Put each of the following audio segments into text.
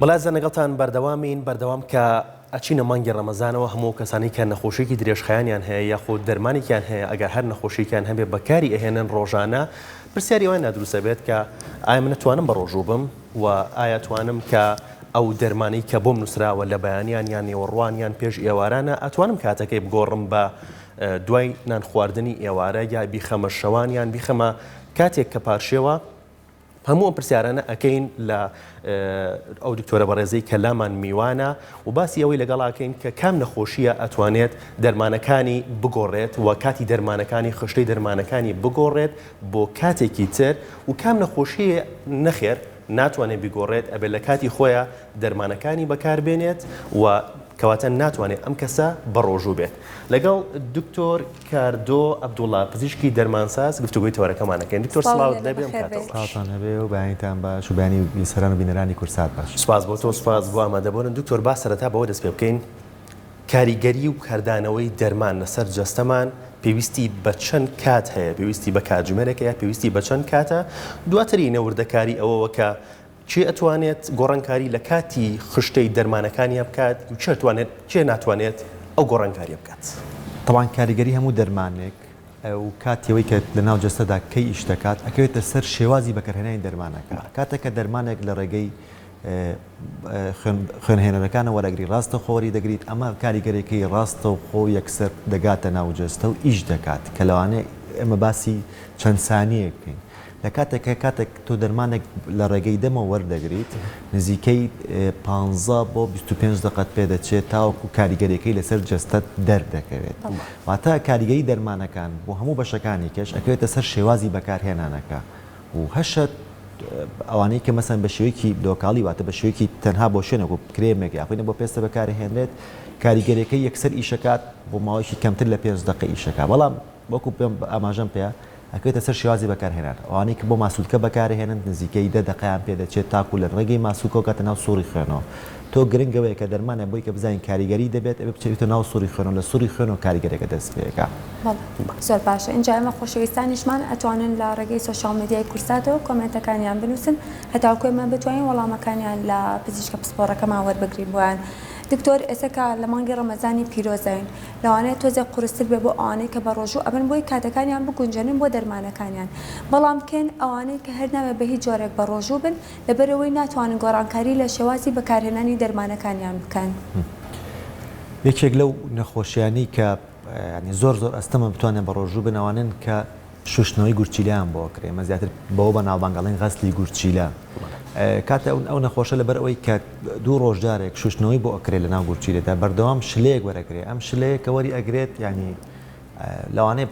بەڵێزە لەگەڵتان بەردەوام کە ئەچینە مانگی ڕەمەزانەوە هەموو کەسانی کە نەخۆشیێکی درێژخایانیان هەیە یاخود دەرمانێکیان هەیە ئەگەر هەر نەخۆشییان هەبێ بەکاری ئەهێنن ڕۆژانە پرسیاری ئەوە نادروستە بێت کە ئایا من نتوانم بە ڕۆژوو بم و ئایا توانم کە ئەو دەرمانی کە بۆم نووسراوە لە بەیانیان یان نێوەڕوانیان پێش ئێوارانە ئەتوانم کاتەکەی بگۆڕم بە دوای نان خواردنی ئێوارە یا بیخەمە شەوانیان بیخەمە کاتێک کە پارشێوە هەموو ئەم پرسیارانە ئەکەین لە ئەو دکتۆرە بەڕێزەی کە لامان میوانە و باسی ئەوەی لەگەڵاکەین کە کام نەخۆشیە ئەتوانێت دەرمانەکانی بگۆڕێت و کاتی دەرمانەکانی خشتەی دەرمانەکانی بگۆڕێت بۆ کاتێکی تر و کام نەخۆشیە نەخێر ناتوانێت بگۆڕێت ئەبێت لە کاتی خۆیان دەرمانەکانی بەکاربێنێت و کەواتە ناتوانێت ئەم کەسە بەڕۆژوو بێت. لەگەڵ دکتۆر کاردۆ عەبدوڵڵا پزیشکی دەرمانساز گفتوگوی تەوەرەکەمانەکەین. دکتۆر سڵاوت لەبێم کاتتان هەبێ و بەیانتان باش و بەیانی بیسەران و بینەرانی کورسات باش. سپاس بۆ تۆ، سپاس بۆ ئامادەبوون. دکتۆر با سەرەتا بەوە دەست پێ بکەین کاریگەری و کاردانەوەی دەرمان لەسەر جەستەمان پێویستی بە چەند کات هەیە، پێویستی بە کاتژمێرێکە یا پێویستی بە چەند کاتە، دواتری نەوردەکاری ئەوەوە کە چێ ئەتوانێت گۆڕانکاری لە کاتی خشتەی دەرمانەکانیە بکات و چێ ناتوانێت ئەو گۆڕانکاریە بکات. طبعاً کاریگەری هەموو دەرمانێک و کاتیەوەی کە لە ناو جەستەدا کەی ئیش دەکات ئەکەوێتە سەر شێوازی بەکارهێنانی دەرمانەکە. کاتێککە دەرمانێک لە ڕێگەی خوێنهێنەرەکانە وەرەگری ڕاستە خۆری دەگریت، ئەمە کاریگەرێکی ڕاستە و خۆ یەکسەر دەگاتە ناو جەستە و ئیش دەکات کە لەوانەیە ئێمە باسی چەند سانیە بکەین. لە کاتێک تۆ دەرمانێک لە ڕێگەی دەمەوە وەردەگریت نزیکەی 15 بۆ 25 دقەت پێ دەچێت تاوەکو کاریگەریەکەی لەسەر جەستەت دەردەکەوێت. واتە کاریگەری دەرمانەکان بۆ هەموو بەشەکانی کەش ئەکەوێتە سەر شێوازی بەکارهێنانەکە و هەشت ئەوانەی کە مەسەن بە شێوەیەکی لۆکاڵی واتە بە شێوەیەکی تەنها بۆ شوێنێک و کرێمێک یاخۆینە بۆ پێستە بەکارهێنرێت کاریگەریەکەی یەکسەر ئیشەکات بۆ ماوەیەکی کەمتر لە 5 دقە ئیشەکە. بەڵام وەکو پێم ئاماژەم پێە ئەکەوێتە سەر شێوازی بەکارهێنان. ئەوانەی کە بۆ ماسوولکە بەکارهێنن نزیکەی 10 دقەیان پێ دەچێت تاکو لە ڕێگەی ماسوولکە کاتە ناو سووری خوێنەوە. تۆ گرنگەوەیە کە دەرمانە بۆی کە بزانین کاریگەری دەبێت ئەبێ بچێتە ناو سووری خوێنەوە لە سووری خوێنەوە کاریگەرێکە دەست پێەکە. زۆر باشە. اینجا ئێمە خۆشەویستانیشمان ئەتوانن لە ڕێگەی سۆشیال میدیای کورساتەوە کۆمنتەکانیان بنووسن هەتاکو ئێمە بتوانین وەڵامەکانیان لە پزیشکە پسپۆڕەکەمان وەربگرین بۆیان. دکتۆر ئێستا لە مانگی ڕەمەزانی پیرۆزین لەوانەیە تۆزێک قورستر بێ بۆ ئەوانەی کە بە ڕۆژوو ئەبن بۆی کاتەکانیان بگونجێنن بۆ دەرمانەکانیان، بەڵام بکەن ئەوانەی کە هەر ناوێت بە هیچ جۆرێک بە ڕۆژوو بن لەبەرەوەی ناتوانن گۆڕانکاری لە شێوازی بەکارهێنانی دەرمانەکانیان بکەن. یەکێک لەو نەخۆشیانی کە زۆر ئەستەمە بتوانێت بە ڕۆژوو بنەوانن کە شوشتنەوەی گورچیلیان بۆ کرێ مە زیاتر بەوە بە ناوبانگەڵین غەسلی گورچیلە. کاتە ئەو نەخۆشە لەبەر ئەوەی کە دوو ڕۆژدارێک شوشتنەوەی بۆ ئەکرێت لە ناو گورچیلێدا بەردەوام شلەیەک وەرەگرێت. ئەم شلەیە کە وەری ئەگرێت ینی لەوانەیە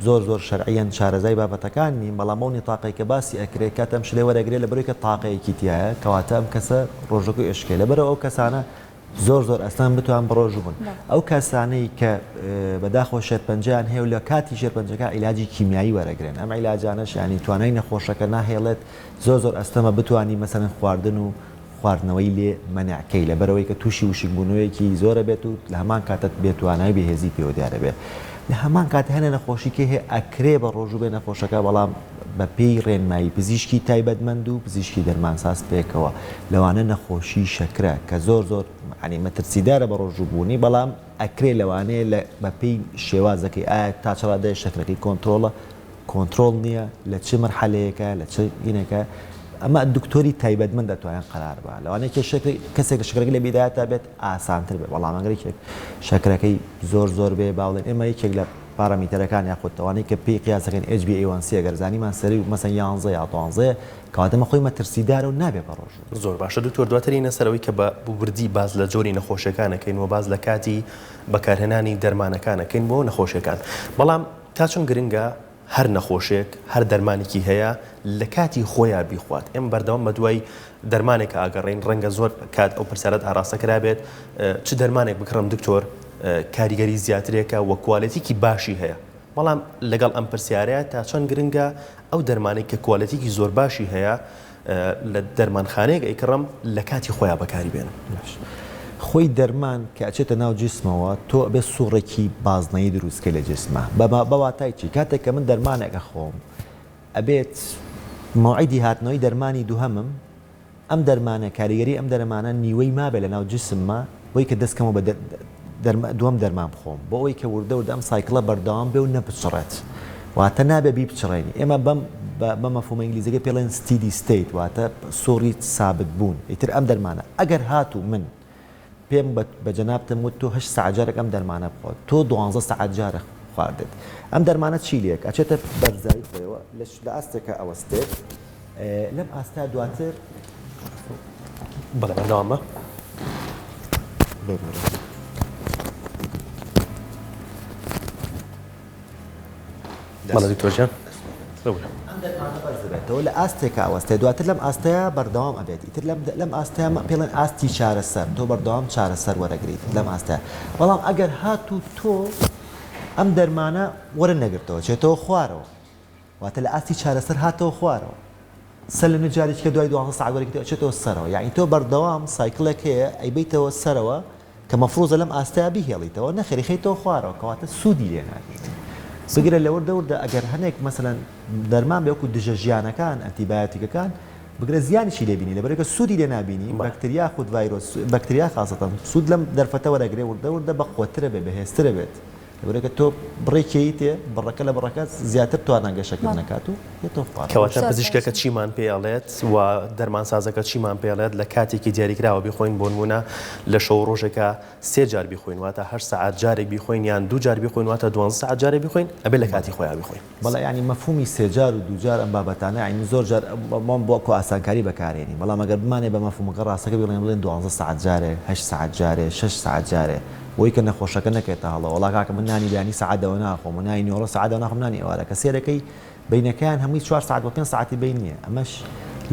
زۆر شەرعیەن شارەزای بابەتەکان نین، بەڵام ئەو نیتاقەی کە باسی ئەکرێت کاتە ئەم شلەی وەرەگرێت لەبەرەوەی کە تاقەیەکی تایە کەواتە ئەم کەسە ڕۆژەکەی ئێشکێ لەبەرەوە ئەو کەسانە زۆر ئەستان بتوان بەڕۆژوو بن. ئەو کەسانەی کە بەداخۆ شێرپەنجەیان هەیە لە کاتی شێرپەنجەکە عیلاجی کیمیایی وەرەگرن. ئەم عیلاجانەش ینی توانای نەخۆشەکە ناهێڵێت زۆر ئەستەمە بتوانی مەسەن خواردن و خواردنەوەی لێ مەنعکەی لەبەرەوەی کە تووشی وشکبوونەوەیەکی زۆرە بێت و لە هەمان کاتت بێتوانای بێهێزی پێوە دیارە بێت. لە هەمان کات هەنە نەخۆشیکە هەیە ئەکرێ بە ڕۆژوو بێ نەخۆشەکە، بەڵام بە پێی ڕێنمایی پزیشکی تایبەتمەند و پزیشکی دەرمانساز پێکەوە. لەوانە نەخۆشی شەکرە کە زۆر عنی مەترسیدارە بە ڕۆژوو بوونی، بەڵام ئەکرێ لەوانەیە بە پێی شێوازەکەی ئایا تا چڕادای شەکرەکەی کۆنتترۆل نییە لە چه مەرحەلەیەکە لە چه ئینەکە ئەمە دکتۆری تایبەتمەند دەتوانێت قرار بە لەوانەیە کەسێک لە شەکرەکە لە بیدایەتا بێت ئاسانتر بێت، بەڵام ئەگەرێک شەکرەکەی زۆر بێ باڵێن ئێمە یەکێک لە پارەمیتەرەکان یاخودتەوانەی کە پێی قیاسەکەن HbA1c گەرزانیمان سەری مەسەن 11 یا 12 کەواتەمە خۆی مەترسیدارە و نابێ بە ڕۆژوو. زۆر باشە دکتۆر، دواترینە سەرەوەی کە بە بوردی باز لە جۆری نەخۆشیەکانەکەین و باز لە کاتی بەکارهێنانی دەرمانەکانەکەین بۆ نەخۆشیەکان، بەڵام تا چۆن گرنگە هەر نەخۆشێک هەر دەرمانێکی هەیە لە کاتی خۆیان بیخوات. ئێمە بەردەوام بە دوای دەرمانێکە ئاگەڕین ڕەنگە زۆر کات ئەو پرسیارەت ئاراستەکرا بێت چ دەرمانێک بکڕم دکتۆر کاریگەری زیاترێکە وە کوالەتیکی باشی هەیە، بەڵام لەگەڵ ئەم پرسیارەیە تا چەند گرنگە ئەو دەرمانێک کە کوالەتیکی زۆر باشی هەیە لە دەرمانخانەیەک ئەیکڕم لە کاتی خۆیان بەکاری بێنم. خۆی دەرمان کە ئەچێتە ناو جسمەوە تۆ ئەبێ سوڕێکی بازنەی دروستکە لە جسمە بەواتای چی کاتێک کە من دەرمانێکە خۆم ئەبێت مەوعیدی هاتنەوەی دەرمانی دووهەمم ئەم دەرمانە کاریگەری ئەم دەرمانە نیوەی مابێ لە ناو جسممە بۆی کە دەستکەمەوە بە دووەم دەرمان بخۆم بۆ ئەوەی کە وردە ئەم سایکڵە بەردەوام بێ و نەپچڕێت واتە نابێ بی بچڕێنی ئێمە بە مەفهومە ئینگلیزیەکە پێڵێن steady state واتە سۆری سابت بوون ئیتر ئەم دەرمانە ئەگەر هاتوو من پێم بە جەنابتم وت تۆ 8 ساعت جارێک ئەم دەرمانە بخۆت تۆ 12 ساعت جارە خواردێت ئەم دەرمانە چی لێک ئەچێتە بەرزایی خۆیەوە لە ئاستێکە ئەوەستێت لەم ئاستا دواتر بەڵێ بەردەوامە بەڵێ دکتۆر ئەم دەرمانە بەرزبێتەوە لە ئاستێکە ئەوەستێت دواتر لەم ئاستەیە بەردەوام ئەبێت ئیتر لەم ئاستەیە پێڵێن ئاستی چارەسەر تۆ بەردەوام چارەسەر وەرەگریت لەم ئاستەیە بەڵام ئەگەر هاتوو تۆ ئەم دەرمانە وەرە نەگرتەوە چێتەوە خوارەوە واتە لە ئاستی چارەسەر هاتەوە خوارەوە سەر لە نجارێککە دوای 12 ساعت وەرەگریتەوە چێتەوە سەرەوە یعنی تۆ بەردەوام سایکڵێک هەیە ئەیبیتەوە سەرەوە کە مەفروزە لەم ئاستەیە بیهێڵیتەوە نەخێریخیتەوە خوارەوە کەواتە سوودی لێ ناگیت بگرە لەوەردەوردا ئەگەر هەنێک مەسەلەن دەرمان بێوەکو دژە ژیانەکان ئەنتیبایۆتیکەکان بگرە زیانیشی لێبینی لەبەرێکە سوودی لێ نابینی بەکتریا خود ڤایرۆس بەکتریا خاصەتەن سوود لەم دەرفەتە وەرەگرێ وردە بەقوترە بێ بەهێزترە بێت لەبەرێکە تۆ بڕێکێی تێ بڕەکە لە بڕەکە زیاتر توانانگەشەکرد نکات و کەواتە پزیشکەکە چیمان پێڵێت و دەرمانسازەکە چیمان پێڵێت لە کاتێکی دیاریکراوە بیخۆین بۆ نمونە لە شەو ڕۆژێکە 3 جار بیخۆین واتە 8 ساعت جارێک بیخۆین یان 2 جار بیخۆین واتە 12 ساعت جارێک بیخۆین ئەبێ لە کاتی خۆیان بیخۆین بەڵێ ینی مەفهومی 3 جار و 2 جار ئەم بابەتانە ینی زۆر جار مام بۆ کۆ ئاسانکاری بەکارێنی بەڵام ئەگەر بمانێ بە مەفهومەکە ڕاستەکە بڵێن 12 ساعت جارێ 8 ساعت جارێ 6 ساعت جارێ بۆی کە نەخۆشەکە نەکێتە هەڵە وڵا کاکە من نانی بیانی سعادەوە ناخۆم و نانی نیۆڕە سعادەوە ناخۆم نانی ئەوارە کە سێرەکەی بینەکەیان هەمووی 4 ساعت و 5 ساعتی بین نییە ئەمەش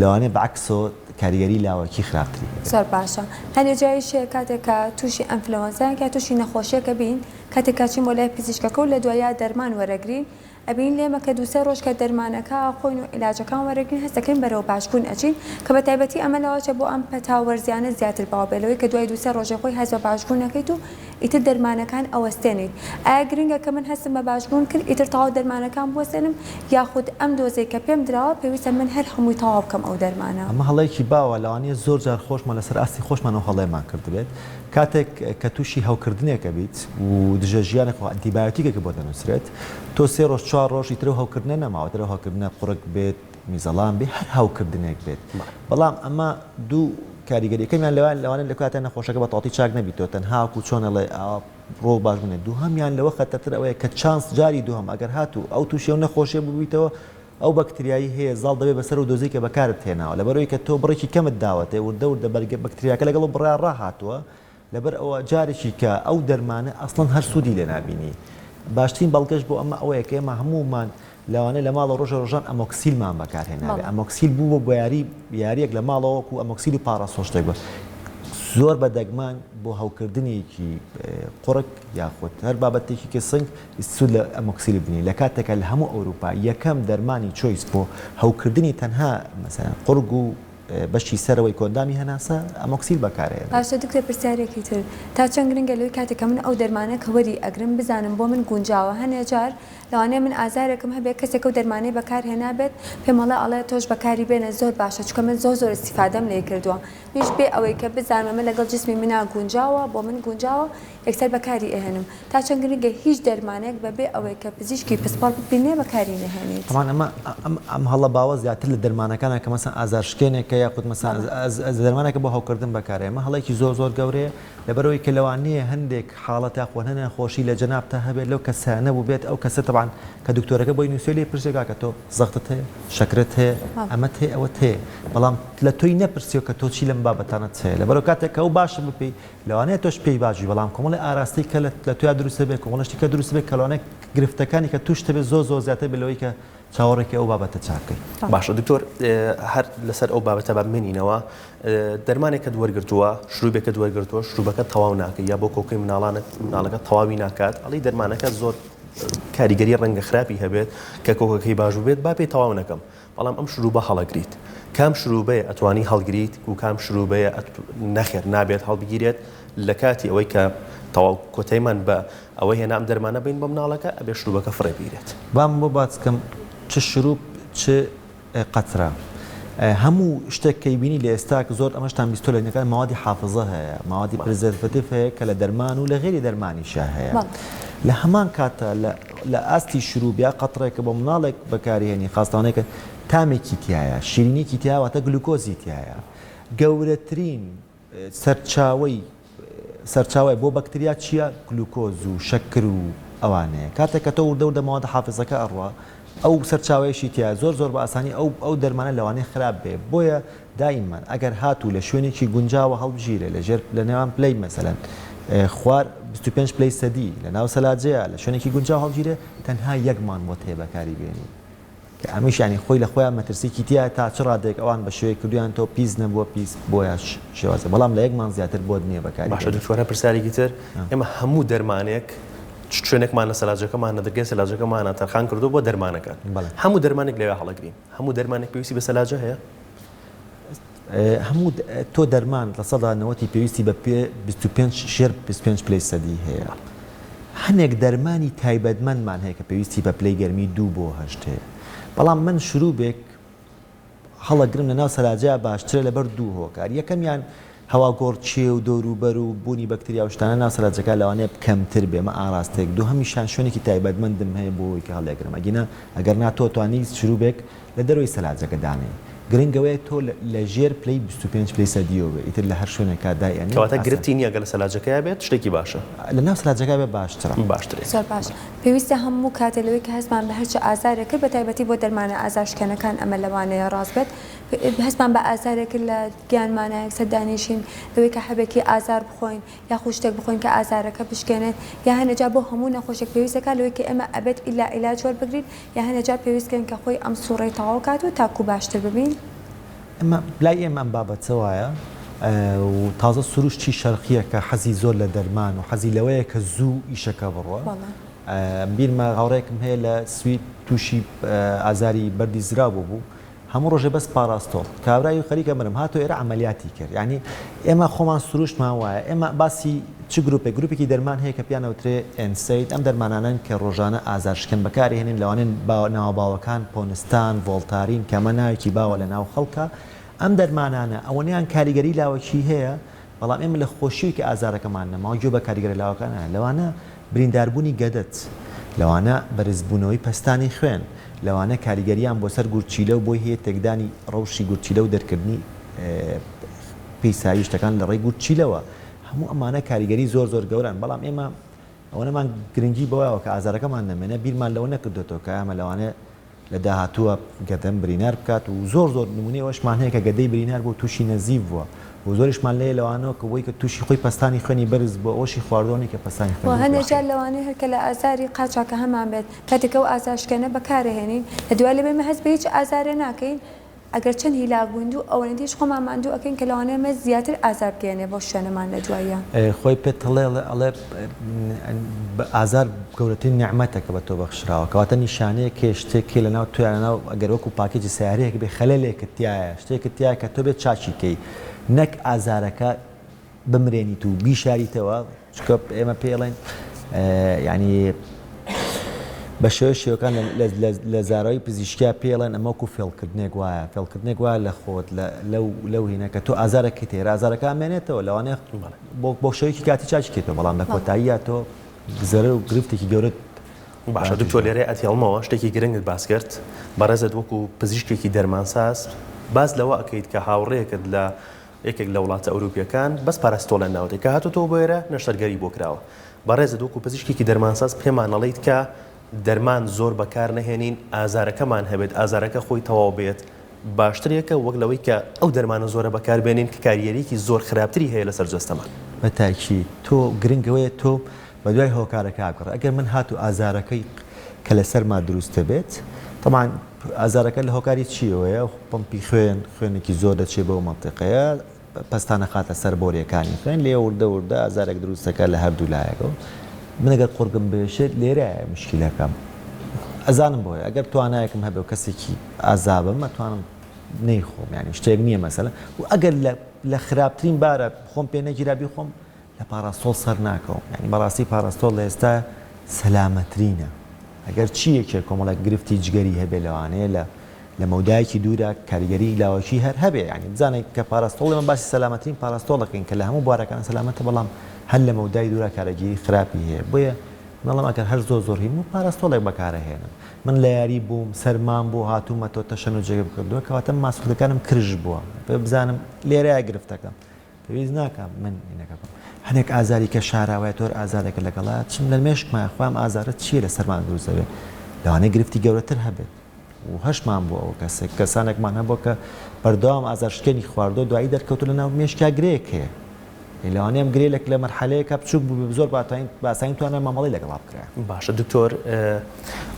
لەوانێ بەعکسۆ کاریگەری لاوەکی خراپتری زۆر باشە هەندێک جاییشێ کاتێک کە تووشی ئەنفلەوەنزایان کە تووشی نەخۆشیەکە بین کاتێک کاچین بۆ لای پزیشکەکە و لە دوایە دەرمان وەرەگرین ئەبین لێمە کە 2-3 ڕۆژ کە دەرمانەکە خۆین و عیلاجەکان وەرەگرین هەستەکەین بەرەوە باشبوون ئەچین کە بە تایبەتی ئەمە لەوەچە بۆ ئەم پەتاوەرزیانە زیاتر باو بێلەوەی کە دوای 2-3 ڕۆژە خۆی هەز بە باشبوون نەکەیت و ئیتر دەرمانەکان ئەوەستێنیت ئایا گرنگە کە من هەستم بە باشبوون کرد ئیتر تەواو دەرمانەکان بوەستێنم یاخود ئەم دۆزەی کە پێم درراوە پێویستە من هەر هەمووی تەواو بکەم ئەو دەرمانە ئەمە هەڵەیەکی باوە لەوانەیە زۆر جار خۆشمان لەسەر ئاستی خۆشمانەوە هەڵەیەمان کرد بێت کاتێک کە تووشی هەوکردنێکە بیت و دژە ژیانێک ئەنتیبایۆتیکێکە بۆ دەنووسرێت تۆ 3 ڕۆژ 4 ڕۆژی تر هەوکردنە نەماوەتەوە هەوکردنە قوڕک بێت میزەڵام بێ هەر هاوکردنێک بێت بەڵام ئەمە دوو کاریگەریەکەمیان لەوانێت لە کاتە نەخۆشەکە بە تەواوی چاک نەبیتەوە تەنهاکو چۆنەڵێ ڕۆ باش بنێت دووهەمیان لەوە خەتەتر ئەوەیە کە چانس جاری دووهەم ئەگەر هاتوو ئەو تووشی و نەخۆشیە ببیتەوە ئەو بەکتریایی هەیە زاڵ دەبێت بەسەر و دۆزەی کە بەکارت هێناوە لەبەرەوەی کە تۆ بڕێکی کەمت داوەتێ وردە بەکتریاکە لەگەڵ بڕای ڕاهاتووە لەبەر ئەوە جارێکی کە ئەو دەرمانە ئەسڵەن هەر سوودی لێ نابینی باشترین بەڵگەش بۆ ئەمە ئەوەیە کە ئێمە هەمومان لەوانەیە لە ماڵە ڕۆژان ئەمۆکسیلمان بەکارهێناوێت ئەمۆکسیل بوو بۆ یاریەک لە ماڵەوەکو ئەمۆکسیل و پاراسۆشتێک بە زۆر بەدەگمان بۆ هەوکردنێکی قوڕک یاخود هەر بابەتێکی کە سنگ سوود لە ئەمۆکسیل بنی لە کاتێکە لە هەموو ئەوروپا یەکەم دەرمانی چۆیس بۆ هەوکردنی تەنها مەسەلەن قورگ و بەشی سەرەوەی کۆندامی هەناسە ئەمۆکسیل بەکارەیە باشە دکتۆر پرسیارێکی تر تا چەند گرنگە لەوەی کاتێکە من ئەو دەرمانە کە وەری ئەگرم بزانم بۆ من گونجاوە هەنێ جار لەوانەیە من ئازارێکم هەبێت کەسێک و دەرمانەی بەکارهێنابێت پێمەڵە ئەڵێ تۆش بەکاری بێنە زۆر باشە چکە من زۆر ئیستیفادەم لێ کردووە میش بێ ئەوەی کە بزانمە من لەگەڵ جسمی منا گونجاوە بۆ من گونجاوە یەکسەر بەکاری ئەهێنم تا چەند گرنگە هیچ دەرمانێک بەبێ ئەوەی کە پزیشکی پسپۆڕ ببینێ بەکاری نەهێنێت ئەم هەڵە باوە زیاتر لە دەرمانەکانە کە مەسەن ئازارشکێنێکە یاخود مەسەن دەرمانێکە بۆ هەوکردن بەکارێمە هەڵێکی زۆر گەورەیە لەبەرەوەی کە لەوانەیە هەندێک حاڵەت یاخۆ هەنە خۆشی لە جەنابتە هەبێت لەو کەسانە بوو بێت ئەو کەسە تەبعاً کە دکتۆرەکە بۆی نووسێ لێ پرسێگا کە تۆ زەختت هەیە شەکرت هەیە ئەمەت هەیە ئەوەت هەیە بەڵام لە تۆی نەپرسیەوە کە تۆ چی لەم بابەتانت هەیە لەبەرەوە کاتێک کە ئەو باشە بپێی لەوانەیە تۆش پێی باشی بەڵام کۆمەڵی ئاراستی کە لە تویا دروستە بێت کۆمەڵشتی کە دروست بێت کەلوانێک گرفتەکانی کە توش دەبێت زۆر زیاتر بلەوەی کە چاوەڕێکی ئەو بابەتە چاکەی باشە دکتۆر هەر لەسەر ئەو بابەتە بە منینەوە دەرمانێکت وەرگرتووە شروبێکت وەرگرتووە شروبەکە تەواو ناکەی یا بۆ کۆکەی مناڵەکە تەواوی ناکات ئەڵی دەرمانەکە زۆر کاریگەری ڕەنگە خراپی هەبێت کە کۆکەکەی باش بێت با پێی تەواو نەکەم بەڵام ئەم شروبە هەڵەگریت کام شروبەیە ئەتوانی هەڵگریت و کام شروبەیە نەخێر نابێت هەڵبگیرێت لە کاتی ئەوەی کە تەواو کۆتەیمان بە ئەوەی هێنا ئەم دەرمانە بین بە مناڵەکە ئەبێ شروبەکە فڕێ بیرێت بام بۆ باسکەم چ شروب چ قەترە هەموو شتێک کەی بینی لە ئێستا زۆر ئەمەشتان بیستۆ لەنەکان ماوەدی حافظە هەیە ماوەدی پرزەرڤەتیڤ هەیە کە لە دەرمان و لە غێری دەرمانیشە هەیە لە هەمان کاتە لە ئاستی شروع بیا قەتڕێکە بۆ مناڵێک بەکارهێنی خاستانەیەکە تامێکی تایە شیرینیکی تیاواتە گلوکۆزی تایە گەورەترین سەرچاوی بۆ بەکتریا چییە گلوکۆز و شەکر و ئەوانەیە کاتێک کە تۆ وردە ماوەدە حافظەکە ئەڕوا ئەو سەرچاوەیەشی تیا زۆر بە ئاسانی ئەو دەرمانە لەوانەیە خراپ بێ بۆیە دائیمان ئەگەر هاتوو لە شوێنێکی گونجاوە هەڵبژیرێ لە نێوان پلەی مەسەلەن خوار 25 پلەی سەدی لە ناو سەلاجەیە لە شوێنێکی گونجاو هەڵبژیرێ تەنها یەکمان بۆ هەیە بەکاری بێنی کە ئەمیش ینی خۆی لە خۆیان مەترسیکی تیا تا چ ڕادێک ئەوان بە شوەیە کردویان تۆ پیس نەبووە پیس بۆیە شێوازە بەڵام لە یەکمان زیاتر بۆ نییە بەکاری باشە دوچوارە پرسیارێکی تر ئێمە هەموو دەرمانێک شوێنێکمان لە سەلاجەکەمان نەدەگەی سەلاجەکەمانە تەرخان کردو بۆ دەرمانەکان هەموو دەرمانێک لەوێ هەڵەگرین هەموو دەرمانێک پێویستی بە سەلاجە هەیە هەموو تۆ دەرمان لە سەدانەوەتی پێویستی بە 25 پلەی سەدی هەیە هەنێک دەرمانی تایبەتمەندمان هەیە کە پێویستی بە پلەی گەرمی 2 بۆ 8 هەیە بەڵام من شروع بێک هەڵەگرم لە ناو سەلاجەیە باشترە لەبەر 2 هۆکار یەکەمیان هەوا گۆڕچێ و دەوروبەر و بوونی بەکتریا و شتانە ناو سەلاجەکە لەوانەیە کەمتر بێمە ئاراستێک دوو هەمیشان شوێنێکی تایبەتمەندم هەیە بۆی کە هەڵێگرم ئەگینە ئەگەر ناتۆ توانی شروع بێک لە دەروی سەلاجەکە دانێ گرنگەوەی تۆ لە ژێر پلەی 25 پلەی سەدیەوە ئیتر لە هەر شوێنێکا دایانی کەواتە گرفتی نییە گەل سەلاجەکەیە بێت شتێکی باشە لە ناو سەلاجەکە بێ باشترە زۆر باش پێویستە هەموو کاتێلەوەی کە هەستمان بە هەرچی ئازارێکرد بە تایبەتی بۆ دەرمانە ئازارشکێنەکان ئەمە لەوانەیە ڕاست بێت هەستمان بە ئازارێکرد لە گیانمانایەک سەردانیشین لەوەی کە حەبێکی ئازار بخۆین یاخود شتێک بخۆین کە ئازارەکە بشکێنێت یا هەنەجا بۆ هەموو نەخۆشێک پێویستەکە لەوەی کە ئێمە ئەبێت ئیلا عیلاج وەربگرین یا هەنەجا پێویستکەن کە خۆی ئەم سوڕەی تەواو کات و تاکو باشتر ببین ئەمە لای ئێمە ئەم بابەتەوەیە و تازە سروشتی شەرقیە کە حەزی زۆر لە دەرمان و حەزی لەوەیە کە زوو ئیشەکە بڕوە بیرمە هاوڕێکم هەیە لە سوید تووشی ئازاری بەردی زرا بوو هەموو ڕۆژێ بەس پاراستۆڵ کابرای و خەریکە مرم هاتۆ ئێرە عملیاتی کرد یعنی ئێمە خۆمان سروشتمان وایە ئێمە باسی چ گروپێکی دەرمان هەیە کە پیانەوترێ ئەنسەید ئەم دەرمانانن کە ڕۆژانە ئازارشکن بەکاری هێنین لەوانێن ناوباوەکان پۆنستان ڤۆڵتارین کەمە ناوێکی باوە لە ناو خەڵکە ئەم دەرمانانە ئەوەنیان کاریگەری لاوەکی هەیە بەڵام ئێمە لە خۆشیوی کە ئازارەکەمان نەماوە گوێ بە کاریگەری لاوەکانە لەوانە برینداربوونی گەدەت لەوانە بەرزبوونەوەی پەستانی خوێن لەوانە کاریگەریان بۆ سەر گورچیلە و بۆی هەیە تێکدانی ڕەوشی گورچیلە و دەرکردنی پێیسایی شتەکان لە ڕێی گورچیلەوە هەموو ئەمانە کاریگەری زۆر گەوران بەڵام ئێمە ئەوەنەمان گرنگی بەوەوە کە ئازارەکەمان نەمێنە بیرمان لەوە نەکردێتەوە کە ئەمە لەوانێ لە داهاتووە گەدەم برینار بکات و زۆر نمونەوەشمان هەیە کە گەدەی برینار بۆ تووشی نەزیف بووە و زۆریشمان لێ لەوانەوە کە بۆی کە تووشی خۆی پستانی خوێنی بەرز بۆ ئەوشی خواردۆنی کە پستانی خوێن هەنێجا لەوانەیە هەرکە لە ئازاری قاچاکە هەمان بێت کاتێکە و ئازارشکێنە بەکارهێنین لە دوای لەبێ مە هەست بە هیچ ئازارێ ناکەین ئەگەر چەند هیلاک بووین و ئەوەندەیش خۆمان ماندوو ئەکەین کە لەوانەیە مە زیاتر ئازار بگەێنێ بۆ شوێنەمان لە دوایە خۆی پێت ئەڵێ ئازار گەورەترین نیعمەتەکە بە تۆ بەخشراوە کەواتە نیشانەیە کێ شتێکی لەناو تویانەوە ئەگەر وەکو پاکێجی سیارەیەک بێ خەلەلێکت تایە شتێکت تایە کە تۆ بێت چاچیکەی نەک ئازارەکە بمرێنیت و بیشاریتەوە چکە ئێمە پێڵێن ینی بە شێوەکان لە زارایی پزیشکیا پێڵێن ئەمەکو فێڵکردنێک وایە فێڵکردنێک وایە لە خۆت لەو هینە کە تۆ ئازارەکەی تێرە ئازارەکە ئەمێنێتەوە لەوانەیە بۆ شەوەیەکی کاتی چاچکێتەوە بەڵام لە کۆتاییە تۆ زەرە و گرفتێکی گەورەت باشە دوکتۆر لێرە ئەتیڵمەوە شتێکی گرنگت باس کرد بەڕێزت وەکو پزیشکێکی دەرمانساز باز لەوە ئەەکەیت کە هاوڕێیەکت لە یەکێک لە وڵاتە ئەوروپیەکان بەس پاراستۆلە ناوتێک کە هاتوتەوە بۆ ئێرە نەشتەرگەری بۆ کراوە بەڕێزت وەکو پزیشکێکی دەرمانساز پێمان نەڵێیت کە دەرمان زۆر بەکار نەهێنین ئازارەکەمان هەبێت ئازارەکە خۆی تەواو بێت باشترێکە وەک لەوەی کە ئەو دەرمانە زۆرە بەکاربێنین کە کاریەرێکی زۆر خراپتری هەیە لەسەر جەستەمان بەتاکی تۆ گرنگەوەیە تۆ بە دوای هۆکارەکە بکڕ ئەگەر من هاتو ئازارەکەی کە لەسەرما دروستە بێت طبعاً ئازارەکە لە هۆکاری چیەوەیە پمپی خوێنێکی زۆر دەچێت بەو مەنتیقەیە پەستانە خاتە سەر بۆریەکانی خوێن لێ وردە ئازارێک دروستەکە لە هەردوو لایەکەوە من ئەگەر قورگم بێشێت لێرەیە مشکلەکەم ئەزانم بۆیە ئەگەر توانایەکم هەبێ و کەسێکی ئازابم ئەتوانم نەیخۆم ینی شتێک نییە مەسەلە و ئەگەر لە خراپترین بارە خۆم پێ نەگیرابی خۆم لە پاراستۆڵ سەر ناکەوم ینی بەڕاستی پاراستۆڵ لە ئێستا سەلامەترینە ئەگەر چیەکێ کۆمەڵک گرفتی جگەری هەبێ لەوانەیە لە مەودایەکی دوورە کاریگەری لاوەکی هەر هەبێ ینی بزانێت کە پاراستۆڵی من باسی سەلامەترین پاراستۆڵەکەین کە لە هەموو بوارەکان سەلامەتە بەڵام هەر لە مەودای دوورە کارەگیری خراپی هەیە بۆیە مەڵام ئەگەر هەر زۆر هیم و پاراستۆڵێک بەکارەهێنم من لە یاری بووم سەرمان بوو هاتوومەتۆ تەشەن و جێگە بکردووە کەواتە ماسوولەکانم کرژ بووە بزانم لێرەیە گرفتەکەم پێویست ناکەم من ئینەکەم هەنێک ئازاری کە شاراوای تۆر ئازارێکە لەگەڵات چم لە مێشکمان خوام ئازارت چیە لە سەرمان دروستەوێت لەوانەیە گرفتی گەورەتر هەبێت و هەشمان بوو ئەو کەسانێکمان هەبوو کە بەردەوام ئازارشکێنی خواردۆ دوایی دەرکەوتو لە ناو مێشکا گرێک هەیە لەوانەیەم گرێلێک لە مەرحەلەیەکە بچووک بوو زۆر باسایی توانە مامەڵی لەگەڵا بکرێت باشە دکتۆر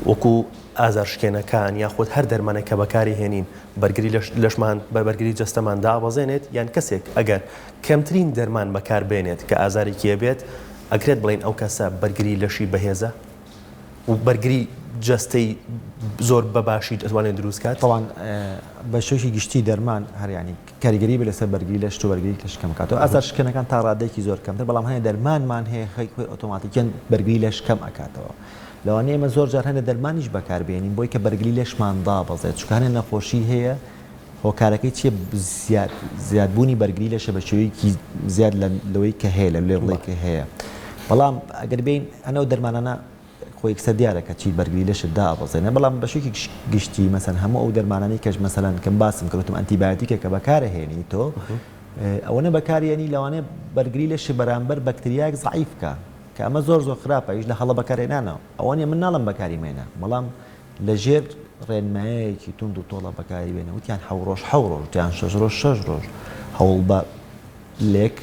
وەکو ئازارشکێنەکان یاخود هەر دەرمانێک کە بەکاری هێنین بەرگری لەشمان بە بەرگری جەستەمان دابەزێنێت یان کەسێک ئەگەر کەمترین دەرمان بەکار بێنێت کە ئازارێکی بێت ئەگرێت بڵین ئەو کەسە بەرگری لەشی بەهێزە و بەرگری جەستەی زۆر بەباشی دەتوانێت دروستکات طبعاً بە شێوکی گشتی دەرمان هەریانی کاریگەری بە لەسەر بەرگری لەشت و بەرگری لەشکەم کاتەوە ئازار شکێنەکان تا ڕادێکی زۆر کەمتر بەڵام هەیە دەرمانمان هەیە خۆی ئۆتۆماتیکیان بەرگری لەش کەم ئاکاتەوە لەوانەیە ئێمە زۆر جار هەنە دەرمانیش بەکاربێنین بۆی کە بەرگری لەشمان دابەزێت چونکە هەنێ نەخۆشی هەیە هۆکارەکەی چیە زیادبوونی بەرگری لەشە بە شێوەیەکی زیاد لەوەی کە هەیە لە لێڵێکە هەیە بەڵام ئەگەر بین ئەنەو دەرمانانە خۆی کسە دیارەکە چی بەرگری لەشت دابەزێنە بەڵام بەشێکی گشتی مەسەن هەموو ئەو دەرمانانی کەش مەسەلەن کەم باسم کردوتم ئەنتیبایۆتیکە کە بەکارهێنی تۆ ئەوەنە بەکارێنی لەوانەیە بەرگری لەشی بەرامبەر بەکتریاک زعیفکە کە ئەمە زۆر خراپە هیچ لە هەڵە بەکارهێنانەوە ئەوانە من ناڵم بەکاری مێنە بەڵام لە ژێر ڕێنمایەکی تونند و تۆڵە بەکاری بێنە وتیان حەوڕۆژ وتیان 6 ڕۆژ هەوڵ بە لێک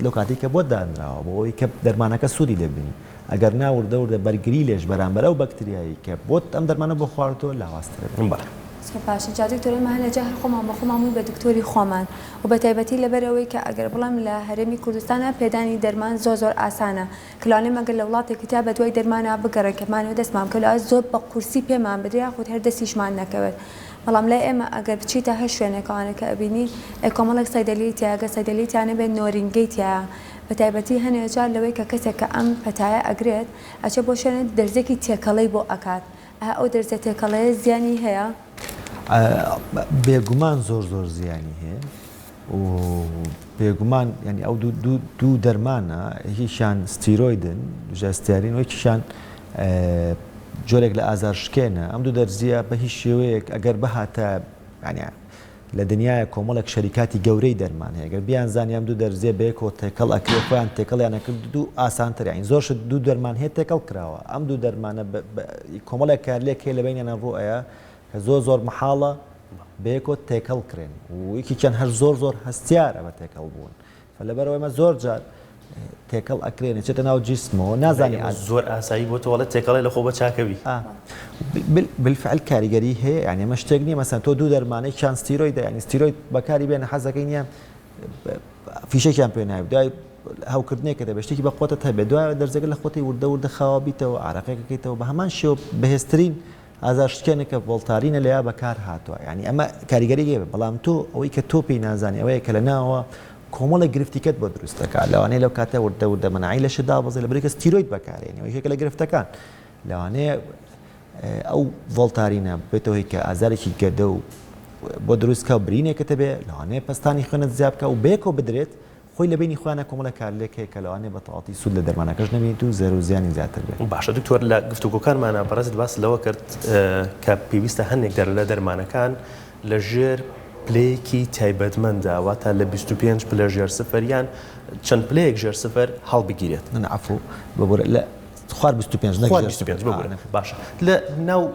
لەو کاتێککە بۆ دانراوە بۆ ئەوەی کە دەرمانەکە سوودی لێبینی ئەگەر ناوردەوردە بەرگری لێش بەرامبەر ئەو بەکتریایی کە بۆت ئەم دەرمانە بۆ خواردەوە لاوااسترە باشە جا دکتۆری مە هەنەجا هەر خۆمان بە خۆمانمووی بە دکتۆری خۆمان و بە تایبەتی لەبەرەوەی کە ئەگەر بڵام لە هەرێمی کوردستانە پێدانی دەرمان زۆر ئاسانە کلانێ مەگەر لە وڵاتێکی تا بە دوای دەرمانە بگەڕێکەمانەوە دەستمان کە لە زۆر بە قورسی پێمان بدرێ خۆت هەر دەستیشمان نەکەوێت بەڵام لای ئێمە ئەگەر بچیتە هەر شوێنێکەوانە کە ئەبینی کۆمەڵێک سایدەلیتیاگە سایدەلیتیانە بێت نۆرینگەیتیا بە تایبەتی هەنێجار لەوەی کە کەسێک کە ئەم پەتایە ئەگرێت ئەچێ بۆ شوێنێت دەرزێکی تێکەڵەی بۆ ئەکات ئەو دەرزە تێکەڵەیە زیانی هەیە بێگومان زۆر زیانی هەیە و بێگومان ینی ئەو دوو دەرمانە هیچیان ستیرۆیدن ژەستیارین وەکیشان جۆرێک لە ئازارشکێنە ئەم دوو دەرزیە بە هیچ شێوەیەک ئەگەر بەهاتە لە دنیاە کۆمەڵێک شەریکاتی گەورەی دەرمان هەیە گەر بیان زانی ئەم دوو دەرزیە بەیەکەوە تێکەڵ ئەکرێ خۆیان تێکەڵیانەکرد دوو ئاسانترین زۆرش دوو دەرمان هەیە تێکەڵ کراوە ئەم دوو دەرمانە کۆمەڵێک کارلێک هەیە لە بینیانە ڕۆیە کە زۆر محاڵە بەیەکۆ تێکەڵ کرێن و یەکیان هەر زۆر هەستیارە بە تێکەڵ بوون لەبەرەوەی ئەمە زۆر جار تێکەڵ ئەکرێنێت چێتە ناو جیسمەوە نازانی زۆر ئاسایی بۆ تۆڵێت تێکەڵی لە خۆ بە چاکەوی بالفعل کاریگەری هەیە ینی ئەمە شتێک نییە مەسەن تۆ دوو دەرمانەی چیان ستیرۆید ینی ستیرۆید بەکاری بێنە حەزەکەی نییە فیشێکیان پێ نایە دوای هەوکردنێکە دەبێت شتێکی بە خۆتە هەبێت دوای دەرزەکە لە خۆتی وردە خاوابیتەوە عراقەکەیتەوە بە هەمان شێوە بەهێزترین ئازارشکێنێکە ڤۆڵتارینە لەیا بەکار هاتووە ینی ئەمە کاریگەری گێ بەڵام تۆ ئەوەی کە تۆ پێی نازانی ئەوەیە کە لە ناوە کۆمەڵە گرفتیکەت بۆ دروستەکە لەوانەیە لەو کاتە وردە مەناعی لەش دابەزێ لە بریکە ستیرۆید بەکارێنەوە یەکێکە لە گرفتەکان لەوانەیە ئەو ڤۆڵتارینە بێتەوەی کە ئازارێکی گەردە و بۆ دروستکە و برینێکەکە بێ لەوانەیە پستانی خوێنت زیاد بکە و بێکەوە بدرێت خۆی لە بینی خۆیانە کۆمەڵە کارلێکەیە کە لەوانەیە بە تەواوی سوود لە دەرمانەکەش نەبینیت و زێر و زیانی زیاتر بێت باشە دکتۆر لە گفتوگۆکانمانە بەڕێزت باس لەوە کرد کە پێویستە هەندێک لە دەرمانەکان لە ژێر پلەیەکی تایبەتمەندە واتە لە 25 پلە ژێر سفەریان چەند پلەیەک ژێر سفەر هەڵبگیرێت عفو ببوورە لە خوار 25 باشە لە ناو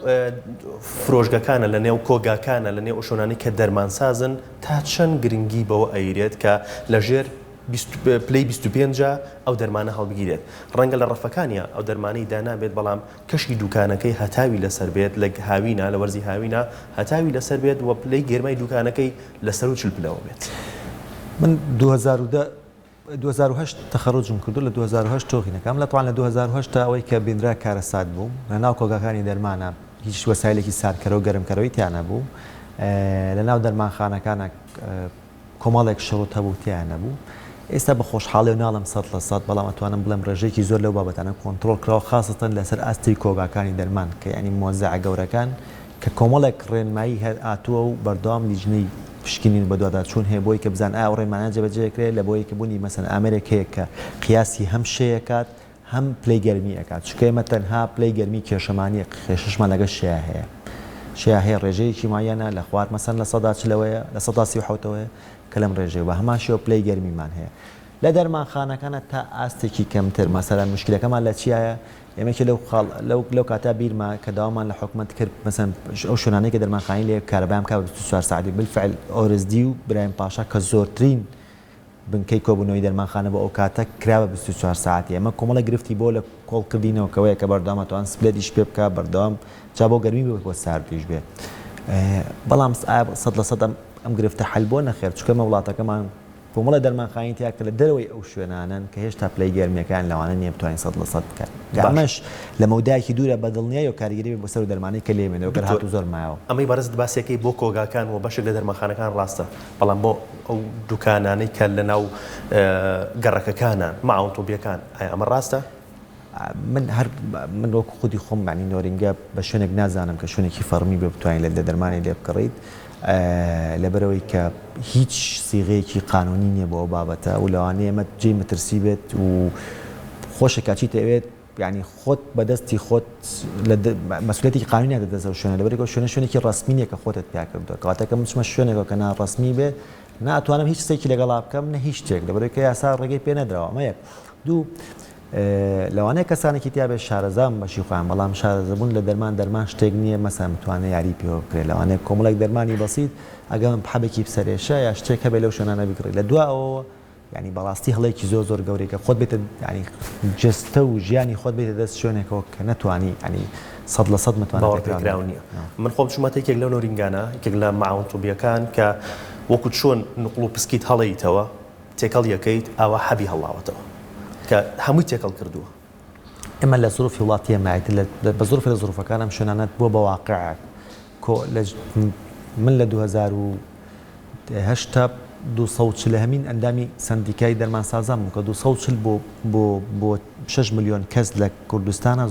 فرۆژگەکانە لە نێو کۆگاکانە لە نێو شۆنانی کە دەرمانسازن تا چەند گرنگی بەوە ئەیرێت کە لە ژێر پلەی 25 ئەو دەرمانە هەڵبگیرێت ڕەنگە لە ڕەفەکانیە ئەو دەرمانەی دانابێت بەڵام کەشی دوکانەکەی هەتاوی لەسەر بێت لە هاوینە لە وەرزی هاوینە هەتاوی لەسەر بێت و پلەی گێرمای دوکانەکەی لەسەر و چل پلەوە بێت من 2010 تەخەڕوجم کردو لە 2010 تۆخینەکەم لە توان لە 2010 ئەوەی کە بینرا کارە سات بوو لە ناو کۆگاکانی دەرمانە هیچ وەسایلێکی ساردکەرە و گەرمکەرەوەی تیانە بوو لە ناو دەرمانخانەکانە کۆمەڵێک شڕوت هەبوو تیانە بوو ئێستا بە خۆشحاڵی و ناڵم 100% بەڵام ئەتوانم بڵێم ڕێژێکی زۆر لەو بابەتانە کۆنتترۆل کراوە خاستن لەسەر ئاستی کۆگاکانی دەرمان کە ینی مۆزەع گەورەکان کە کۆمەڵێک ڕێنمایی هەر ئاتووە و بەردەوام لیژنەی پشکنین بە دووادار چوون هەیە بۆی کە بزان ئاو ڕێمانە جێبەجێکرێت لە بۆی کە بوونی مەسەن ئامێرێک هەیە کە قیاسی هەم شەیەکات هەم پلەی گەرمی ئەکات چکە ئێمە تەنها پلەی گەرمی کێشەمانی خێششمان لەگە شەیە هەیە شەیە هەیە ڕێژەیەکی مایەنە لە خوار مەسەن لە 140ەوەیە لە 137ەوەیە کە لەم ڕێژەیە بە هەماشیەوە پلەی گەرمیمان هەیە لە دەرمانخانەکانە تا ئاستێکی کەمتر مەسەلا مشکلەکەمان لە چیایە ئێمەکە لەو کاتا بیرما کە داوامان لە حکومەت کرد مەسەن ئەو شوێنانەی کە دەرمانخانی لێ کارەبایان کا 24 ساعتی بالفعل ئۆرزدی و برایم پاشا کە زۆرترین بنکەی کۆبوونەوەی دەرمانخانە بە ئەو کاتە کراوە 24 ساعتی ئەمە کۆمەڵە گرفتی بۆ لە کۆڵکردینەوەکەوەیە کە بەردەوامە توان سپلێتیش پێ بکە بەردەوام جا بۆ گەرمی بۆ ساردیش بێت بەڵام 100% ئەم گرفتە حل بۆ نەخێر چکە مە وڵاتەکەمان کۆمەڵە دەرمانخانی تیا کە لە دەرەوەی ئەو شوێنانن کە هێشتا پلەی گەرمیەکان لەوانە نییە بتوانین 100% بکات ئەمەش لە مەودایەکی دوورە بەدڵنیای و کاریگەری بۆ سەر و دەرمانی کە لێمێنەوە کە هاتوو زۆر مایەوە ئەمەی بەرز باسیەکەی بۆ کۆگاکان و بەشێک لە دەرمانخانەکان ڕاستە بەڵام بۆ ئەو دوکانانەی کە لە ناو گەڕەکەکانان ماوەتۆبیەکان ئەمە ڕاستە؟ من وەکو خودی خۆم معنی نۆرینگە بە شوێنێک نازانم کە شوێنێکی فەرمی بێ بتوانین لە دەرمانی لێ بکڕیت لەبەرەوەی کە هیچ سیغەیەکی قانونی نییە بۆ ئەو بابەتە و لەوانەیە ئەمە جێی مەترسی بێت و خۆشە کاچیت ئەوێت ینی خۆت بەدەستی خۆت مەسئولەتی قانونی دەدەست ئەو شوێنە لەبەرەوەی شوێنێکی ڕسمی نییە کە خۆتت پیا کردووە کەواتەکە مچمە شوێنێکەوە کە ناڕسمی بێت ناتوانم هیچ شتێکی لەگەڵا بکەم نە هیچ شتێک لەبەرەوەی کە یاسا ڕێگەی پێ نەدراوە ئەمە یەک دوو لەوانەیە کەسانێکی تیا بێت شارەزام بەشی خۆیان بەڵام شارەزەبوون لە دەرمان شتێک نییە مەسەن بتوانێت یاری پێوە بکرێت لەوانەیە کۆمەڵێک دەرمانی بەسیط ئەگەم حەبێکی بسەرێشە یا شتێک هەبێت لەو شوێنانە بکڕێت لە دواەوە ینی بەڕاستی هەڵەیەکی زۆر گەورەیە خۆت بێتە ینی جستە و ژیانی خۆت بێتە دەست شوێنێکەوە کە نەتوانی ینی 100% متوانێت نییە من خۆم شومەتێکێک لەو نۆرینگانە یەکێک لە ماوەتۆبیەکان کە وەکو چۆن نقڵ و پسکیت هەڵەیتەوە تێکەڵ یەکەیت ئاوا حەبی هەڵاوەتەوە کە هەمووی تێکەڵ کردووە ئێمە لە زۆرفی وڵاتیە مایت بە زۆرف لە زۆرفەکانم شوێنانەت بۆ بە واقع من لە 2008 240 هەمین ئەندامی سندیکای دەرمانسازان بوو کە 240 بۆ 6 ملیۆن کەس لە کوردستانە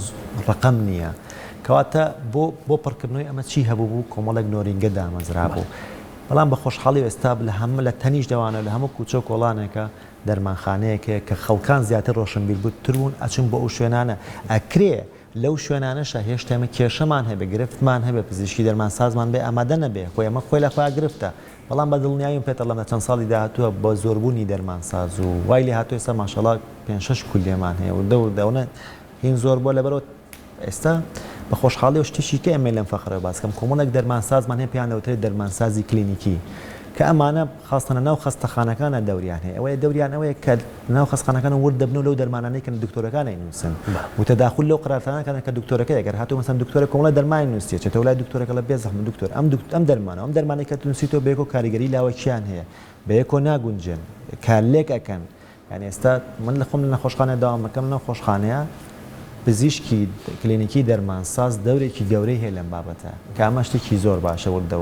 ڕقم نییە کەواتە بۆ پڕکردنەوەی ئەمە چی هەبوو بوو کۆمەڵێک نۆرینگە دامەزرا بوو بەڵام بە خۆشحاڵی ئێستا لە هەموو لە تەنیش دەوانە لە هەموو کوچە و کۆڵانێکە دەرمانخانەیەکەیە کە خەڵکان زیاتر ڕۆشنبیر بوو بوون ئەچون بۆ ئەو شوێنانە ئەکرێ لەو شوێنانەشە هێشتا ئێمە کێشەمان هەبێ گرفتمان هەبێ پزیشکی دەرمانسازمان بێ ئامادە نەبێ خۆی ئەمە خۆی لە خۆیان گرفتە بەڵام بە دڵنیایم پێتە لەمە چەند ساڵی داهاتووە بە زۆربوونی دەرمانساز و وای لێ هاتووە ئێستا ماشەڵڵا 5-6 کولێمان هەیە و دەونە هین زۆر بۆ لەبەرەوە ئێستا بە خۆشحاڵی و شتێکی کە ئەمە لەم فەخرە باسکەم کۆمەڵێک دەرمانسازمان هەیە پێیان دەوترێت دەرمانسازی کلینیکی کە ئەمانە خاستانە ناو خەستەخانەکانە دەوریان هەیە ئەوەیە دەوریان ئەوەیە کە ناو خەستخانەکانە ورد دەبن و لەو دەرمانانەی کە دکتۆرەکان نووسن و تەداخل لەو قراردانەکانە کە دکتۆرەکە ئەگەر هاتوو مەسەن دکتۆرە کۆمەڵە دەرمانی نووسێت چێتە لای دکتۆرەکە لە بێ زەحمەت دکتۆر ئەم دەرمانەی کە نووسیتەوە بەیەکۆ کاریگەری لاوەکیان هەیە بەیەکۆ ناگونجن کارلێک ئەکەن یعنی ئێستا من لە خۆم لە نەخۆشخانە داوام مەکەم ناو خۆشخانەیە پزیشکی کلینیکی دەرمانساز دەورێکی گەورەی هەیە لەم بابەتە کە ئەمە شتێکی زۆر باشە وردە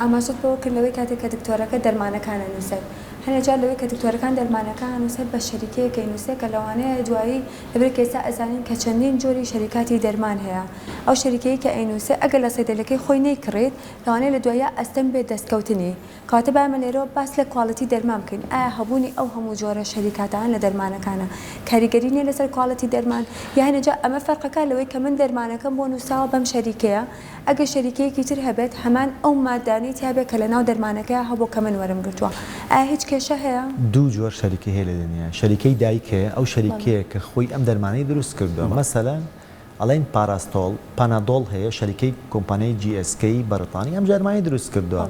ئاماژت بۆ کردنەوەی کاتێک کە دکتۆرەکە دەرمانەکانە نووسێت هەنێجار لەوەی کە دکتۆرەکان دەرمانەکان نووسێت بە شەریکەیەکەی نووسێت کە لەوانەیە دوایی لەبەر کێسا ئەزانین کە چەندین جۆری شەریکاتی دەرمان هەیە ئەو شەریکەیە کە ئەینووسێت ئەگەر لە سەیدەلەکەی خۆی نەیکڕێت لەوانەیە لە دوایە ئەستەم بێت دەستکەوتنی کاتە بامە لێرەوە باس لە کواڵەتی دەرمان بکەین ئایا هەبوونی ئەو هەموو جۆرە شەریکاتان لە دەرمانەکانە کاریگەری نیە لەسەر کواڵەتی دەرمان یا هەنێجار ئەمە فەرقەکە لەوەی کە من دەرمانەکەم بۆ نووساوە بەم شەریکەیە ئەگەر شەریکەیەکی تر هەبێت هەمان ئەو مادانەی تیابێت کە لە ناو دەرمانەکەیە هەبوو کە من وەرم گرتووە ئایا هیچ کێشە هەیە؟ دوو جۆر شەریکە هەیە لە دنیا شەریکەی دایکەیە ئەو شەریکەیە کە خۆی ئەم دەرمانەی دروست کردووە مەسەلەن ئەڵێن پاراستۆڵ پانادۆڵ هەیە شەریکەی کۆمپانیای GSK بەریتانی ئەم دەرمانی دروست کردووە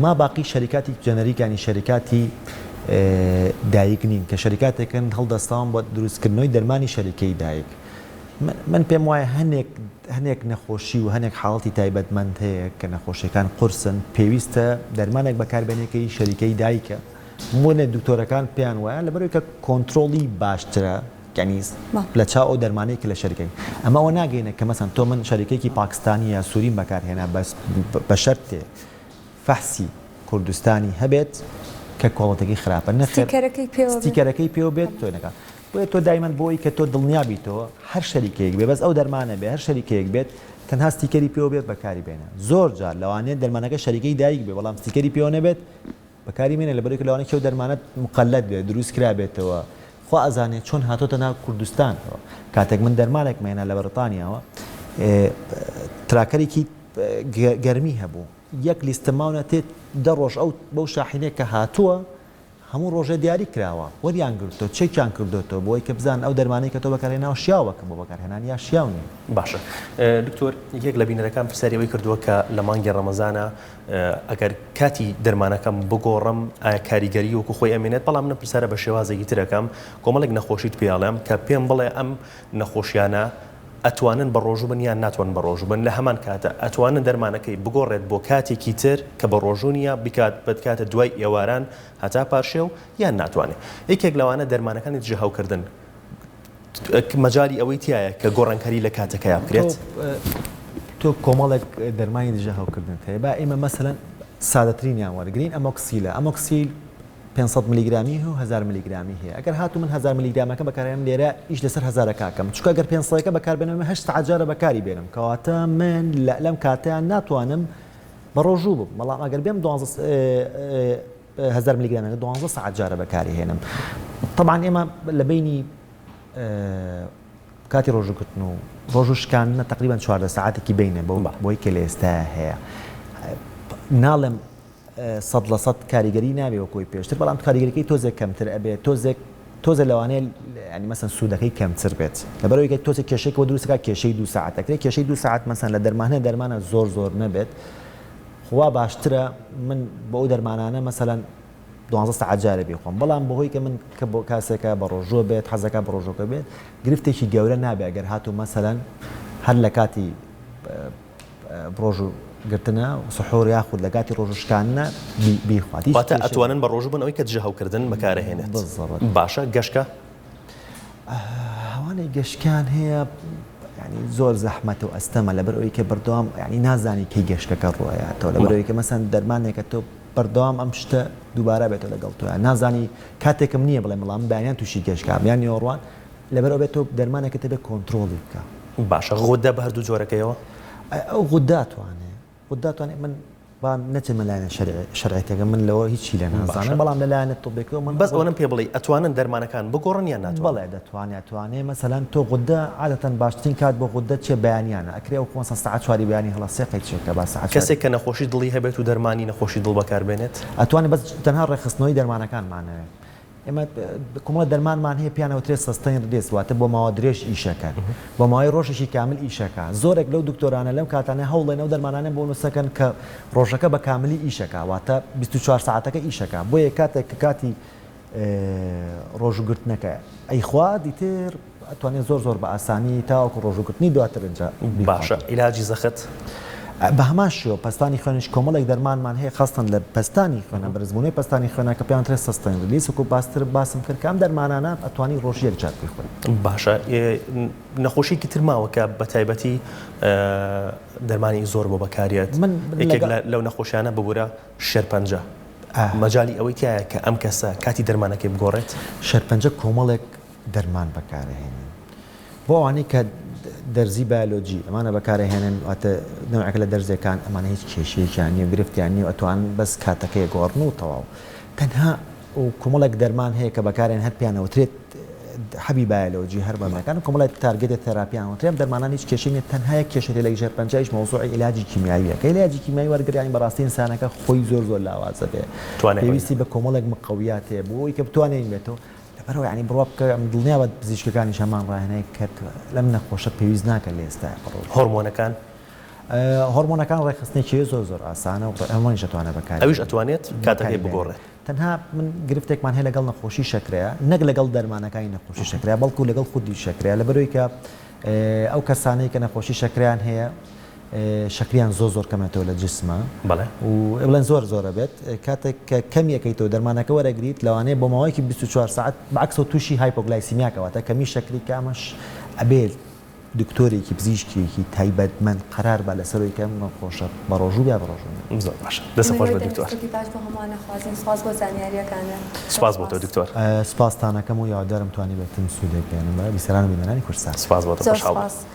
ما باقی شەریکاتی جەنەریکانی شەریکاتی دایک نین کە شەریکاتێکن هەڵدەستان بۆ دروستکردنەوەی دەرمانی شەریکەی دایک من پێم وایە هەنێک نەخۆشی و هەنێک حاڵەتی تایبەتمەند هەیە کە نەخۆشیەکان قورسن پێویستە دەرمانێک بەکاربێنێکی شەریکەی دایکە مونە دکتۆرەکان پێیان وایە لەبەرەوەی کە کۆنتترۆلی باشترە یعنی لە چاو ئەو دەرمانەیەکی لە شەریکەی ئەمەوە ناگەینە کە مەسەن تۆ من شەریکەیەکی پاکستانی یا سوورین بەکارهێنا بە شەرتێ فەحسی کوردستانی هەبێت کە کۆڵەتێکی خراپە ستیکەرەکەی پێوە بێت تۆ نەکات بۆیە تۆ دایمەن بۆی کە تۆ دڵنیابیتەوە هەر شەریکەیەک بێ بەس ئەو دەرمانە بێ هەر شەریکەیەک بێت تەنها ستیکەری پێوە بێت بەکاری بێنە زۆر جار لەوانێت دەرمانەکە شەریکەی دایک بێ بەڵام ستیکەری پێوە نەبێت بەکاری بێنە لەبەرەوەی کە لەوانەیە کێو دەرمانەت مقلد بێت دروست کرا بێتەوە خوا ئەزانێت چۆن هاتۆتە ناو کوردستانەوە کاتێک من دەرمانێک مێنە لە بەریتانیاوە تراکەرێکی گەرمی هەبوو یەک لیستەماونە تێت دە ڕۆژ ئەو بەو شاحینێک کە هاتووە هەموو ڕۆژە دیاری کراوە وەریان گرتۆ چێکیان کردوتەوە بۆی کە بزان ئەو دەرمانەی کە تۆ بەکارهێناوە شیاوەکەم بۆ بەکارهێنان یا شیاونی باشە دکتۆر یەک لە بینەرەکان پرسیارەوەی کردووە کە لە مانگی ڕەمەزانە ئەگەر کاتی دەرمانەکەم بگۆڕم ئایا کاریگەری وەکو خۆی ئەمێنێت بەڵام منە پرسیارە بە شێوازێکی ترەکەم کۆمەڵێک نەخۆشیت پێڵێم کە پێم بڵێ ئەم نەخۆشیانە ئەتوانن بە ڕۆژوو بن یان ناتوان بە ڕۆژوو بن لە هەمان کاتە ئەتوانن دەرمانەکەی بگۆڕێت بۆ کاتێکی تر کە بە ڕۆژوونیە بکات بەدکاتە دوای ئێواران هەتا پاشێو یان ناتوانێت یەکێک لەوانە دەرمانەکانی دژە هەوکردن مەجای ئەوەی تایە کە گۆڕانکاری لە کاتەکەی بکرێت تۆ کۆمەڵێک دەرمانی دژە هەوکردن هەیە با ئێمە مەسەلەن سادەترینیان وەرگین ئەمۆکسیلە ئەمۆکسیل 500 میلیگرامی و 1000 میلیگرامی هەیە ئەگەر هاتو من 1000 میلیگرامەکە بەکارێنم لێرە ئیش لەسەر 1000 کاکەم چونکە ئەگەر 500ەکە بەکار بێنم 8 عجارە بەکاری بێنم کەواتە من لەم کاتیان ناتوانم بە ڕۆژوو بم بەڵام ئەگەر بێم 1000 میلیگرامەکە 12 ساعت جارە بەکاری هێنم طبعا ئێمە لە بینی کاتی ڕۆژوکردن و ڕۆژوشکانە تقریبا 14 ساعتێکی بینە بۆی کە لە ئێستا هەیە ناڵێم 100% کاریگەری نابێ وەکۆی پێشتر بەڵام کاریگەریەکەی تۆزێک کەمتر ئەبێت تۆزە لەوانەیە ینی مەسەن سوودەکەی کەمتر بێت لەبەرەوەی کە تۆزێک کێشەیەکەوە دروستەکە کێشەی 2 ساعت ئەکرێت کێشەی 2 ساعت مەسەن لە دەرمانە زۆر نەبێت خوا باشترە من بۆ ئەو دەرمانانە مەسەلەن 12 ساعت جارە بێخۆم بەڵام بەهۆی کە من کە بۆ کاسێکە بە ڕۆژۆ بێت حەزەکە بە ڕۆژۆکە بێت گرفتێکی گەورە نابێت ئەگەر هاتوو مەسەلەن هەر لە کاتی ڕۆژ گرتنە سحور یاخود لە کاتی ڕۆژشکانە بیخواتی واتە ئەتوانن بە ڕۆژوو بن ئەوەی کە دژە هەوکردن بەکارەهێنێت باشە گەشتکە هەوانەی گەشتیان هەیە ینی زۆر زەحمەت و ئەستەمە لەبەر ئەوەی کە بەردەوام ینی نازانی کەی گەشتەکە ڕۆیاتەوە لەبەرەوەی کە مەسەن دەرمانێکە تۆ بەردەوام ئەم شتە دووبارە بێتەوە لەگەڵ تۆیان نازانی کاتێکم نییە بڵێ مەڵام بەیان تووشی گەشتکە یان نیۆڕوان لەبەرەوە بێت تۆ دەرمانێکە تەبێت کۆنتترۆڵی بکە باشە غۆدە بە هەردوو جۆرەکەیەوە ئەو غوداتوانێت من نەچێت مەلایەنە شەرعیتەکە من لەوە هیچی لە نازانم بەڵام لەلایەنە تۆبێکەوە من بەس ئەوەم پێ بڵێ ئەتوانن دەرمانەکان بگۆڕن یان ناتوانن بەڵێ دەتوانێت مەسەلەن تۆ غودە عادەتەن باشترین کات بۆ غودە چێ بەیانیانە ئەکرێ و 500 ساعت چواری بەیانی هەڵەسێقی چێکە با ساعت کەسێک کە نەخۆشی دڵی هەبێت و دەرمانی نەخۆشی دڵ بەکاربێنێت ئەتوانێت بەس تەنها ڕێخستنەوەی دەرمانەکانمانەوێت ئێمە کۆمەڵە دەرمانمان هەیە پیانەوەترێت سەستەین ڕێز واتە بۆ ماوە درێژ ئیشەکەن بۆ ماوەی ڕۆژێکی کامل ئیشەکە زۆرێک لەو دکتۆرانە لەم کاتانە هەوڵێن ئەو دەرمانانە بۆ نووسەکەن کە ڕۆژەکە بە کاملی ئیشەکە واتە 24 ساعتەکە ئیشەکە بۆ یە کاتێک کە کاتی ڕۆژوگرتنەکە ئەیخوا دیتر ئەتوانێت زۆر بە ئاسانی تاوەکو ڕۆژوگرتنی دواتر ئەنجا باشە عیلاجی زەخت بە هەمان شێوە پەستانی خوێنش کۆمەڵێک دەرمانمان هەیە خاستن لە پەستانی خوێنە بەرزبوونەی پەستانی خوێنە کە پێیان سەستین ریلیس وکو باستر باسم کرد کە ئەم دەرمانانە ئەتوانی ڕۆژ یەک جار بخۆین باشە نەخۆشیکی تر ماوە کە بە تایبەتی دەرمانی زۆر بۆ بەکارێت یەکێک لەو نەخۆشیانە ببوورە شێرپەنجە مەجای ئەوەی تایە کە ئەم کەسە کاتی دەرمانەکەی بگۆڕێت شێرپەنجە کۆمەڵێک دەرمان بەکارهێنن بۆ ئەوانەی کە دەرزی بایۆلۆجی ئەمانە بەکارهێنن واتە نوعێک لە دەرزەکان ئەمانە هیچ کێشەیەکیان نیە گرفتیان نیە ئەتوان بەس کاتەکەی گۆڕن و تەواو تەنها و کۆمەڵێک دەرمان هەیە کە بەکارێن هەر پیانەوترێت حەبی بایۆلۆجی هەر بەمەکان کۆمەڵێک تارگێتی تەراپیانەوەترێم دەرمانان هیچ کێشەی نیە تەنها یەک کێشەی لە ژێرپەنجەیش مەوزوعی عیلاجی کیمیاویە کە عیلاجی کیمیایی وەرگریانی بەڕاستی ئینسانەکە خۆی زۆر لاوازە بێ پێویستی بە کۆمەڵێک مقەویات هەیە بۆی کە بتوانین بێتەوە بەرەوە ینی بڕوا بکە دڵنیا بە پزیشکەکانی هەمان ڕاهێنەی کرد لەم نەخۆشە پێویست ناکە لە ئێستا هۆرمۆنەکان ڕێخستنێکی زۆر ئاسانە و ئەمانیش ئەتوانێت بەکار ئەویش ئەتوانێت کاتەکەی بگۆڕێت تەنها من گرفتێکمان هەیە لەگەڵ نەخۆشی شەکرەیە نەک لەگەڵ دەرمانەکانی نەخۆشی شەکرەیە بەڵکو لەگەڵ خودی شەکرەیە لەبەرەوەی کە ئەو کەسانەی کە نەخۆشی شەکریان هەیە شەکریان زۆر کەمێتەوە لە جسمە و بڵێن زۆرە بێت کاتێک کە کەمیەکەیتەوە دەرمانەکە وەرەگریت لەوانەیە بۆ ماوەیەکی 24 ساعت بەعکسەوە تووشی هایپۆگلایسیمیاکەواتە کەمی شەکری کامەش ئەبێت دکتۆرێکی پزیشکیەکی تایبەتمەند قەرار بە لەسەرەوەی کەم نەخۆشە بە ڕۆژوو یا بە ڕۆژوو زۆر باشە دەستەخۆش بە دکتۆر سپاس بۆ تۆ دکتۆر سپاستانەکەم و یاوەدارم توانی بێتم سوودێک بێنم بە بیسەران و بینەرانی کوردستان سپاس بۆ تۆ خۆشحاڵم